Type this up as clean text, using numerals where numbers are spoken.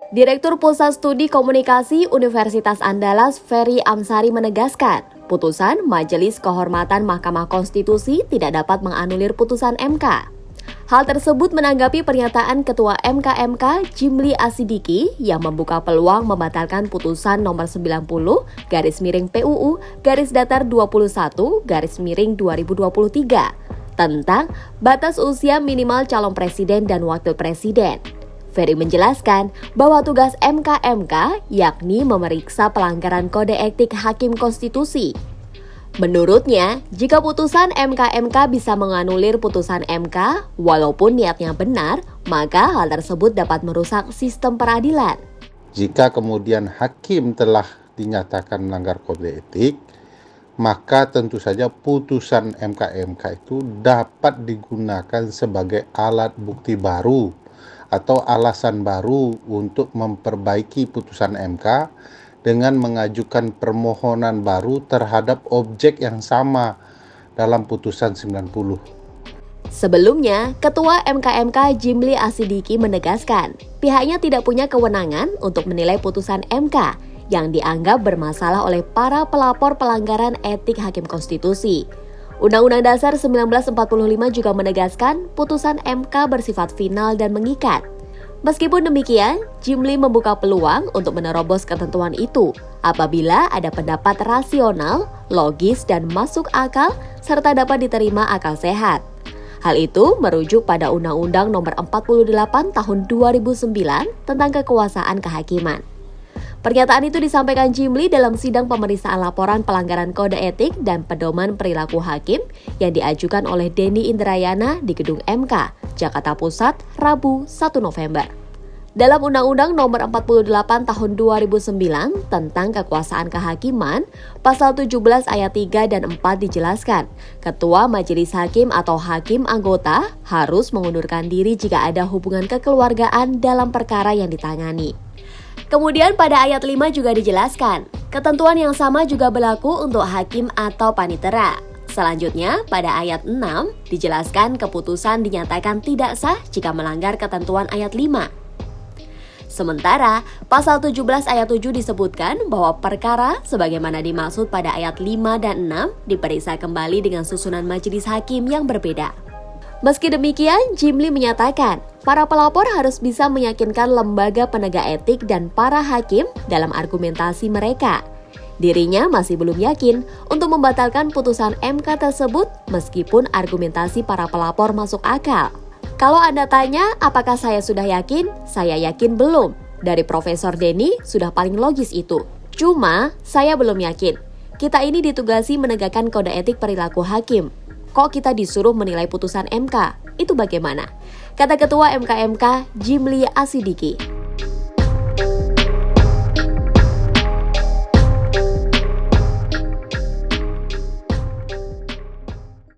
Direktur Pusat Studi Komunikasi Universitas Andalas Ferry Amsari menegaskan, putusan Majelis Kehormatan Mahkamah Konstitusi tidak dapat menganulir putusan MK. Hal tersebut menanggapi pernyataan Ketua MK Jimli Asidiki yang membuka peluang membatalkan putusan nomor 90/21/21/2023 tentang batas usia minimal calon presiden dan wakil presiden. Ferry menjelaskan bahwa tugas MK yakni memeriksa pelanggaran kode etik hakim konstitusi. Menurutnya, jika putusan MK bisa menganulir putusan MK, walaupun niatnya benar, maka hal tersebut dapat merusak sistem peradilan. Jika kemudian hakim telah dinyatakan melanggar kode etik, maka tentu saja putusan MK itu dapat digunakan sebagai alat bukti baru atau alasan baru untuk memperbaiki putusan MK dengan mengajukan permohonan baru terhadap objek yang sama dalam putusan 90. Sebelumnya, Ketua MK Jimli Asidiki menegaskan pihaknya tidak punya kewenangan untuk menilai putusan MK yang dianggap bermasalah oleh para pelapor pelanggaran etik hakim konstitusi. Undang-Undang Dasar 1945 juga menegaskan putusan MK bersifat final dan mengikat. Meskipun demikian, Jimli membuka peluang untuk menerobos ketentuan itu apabila ada pendapat rasional, logis, dan masuk akal serta dapat diterima akal sehat. Hal itu merujuk pada Undang-Undang Nomor 48 Tahun 2009 tentang kekuasaan kehakiman. Pernyataan itu disampaikan Jimli dalam sidang pemeriksaan laporan pelanggaran kode etik dan pedoman perilaku hakim yang diajukan oleh Denny Indrayana di Gedung MK, Jakarta Pusat, Rabu 1 November. Dalam Undang-Undang Nomor 48 Tahun 2009 tentang kekuasaan kehakiman, Pasal 17 ayat 3 dan 4 dijelaskan, Ketua Majelis Hakim atau hakim anggota harus mengundurkan diri jika ada hubungan kekeluargaan dalam perkara yang ditangani. Kemudian pada ayat 5 juga dijelaskan, ketentuan yang sama juga berlaku untuk hakim atau panitera. Selanjutnya, pada ayat 6 dijelaskan keputusan dinyatakan tidak sah jika melanggar ketentuan ayat 5. Sementara, pasal 17 ayat 7 disebutkan bahwa perkara sebagaimana dimaksud pada ayat 5 dan 6 diperiksa kembali dengan susunan majelis hakim yang berbeda. Meski demikian, Jimli menyatakan, para pelapor harus bisa meyakinkan lembaga penegak etik dan para hakim dalam argumentasi mereka. Dirinya masih belum yakin untuk membatalkan putusan MK tersebut meskipun argumentasi para pelapor masuk akal. Kalau Anda tanya apakah saya sudah yakin? Saya yakin belum. Dari Profesor Denny sudah paling logis itu. Cuma saya belum yakin. Kita ini ditugasi menegakkan kode etik perilaku hakim. Kok kita disuruh menilai putusan MK? Itu bagaimana? Kata Ketua MK Jimli Asidiki.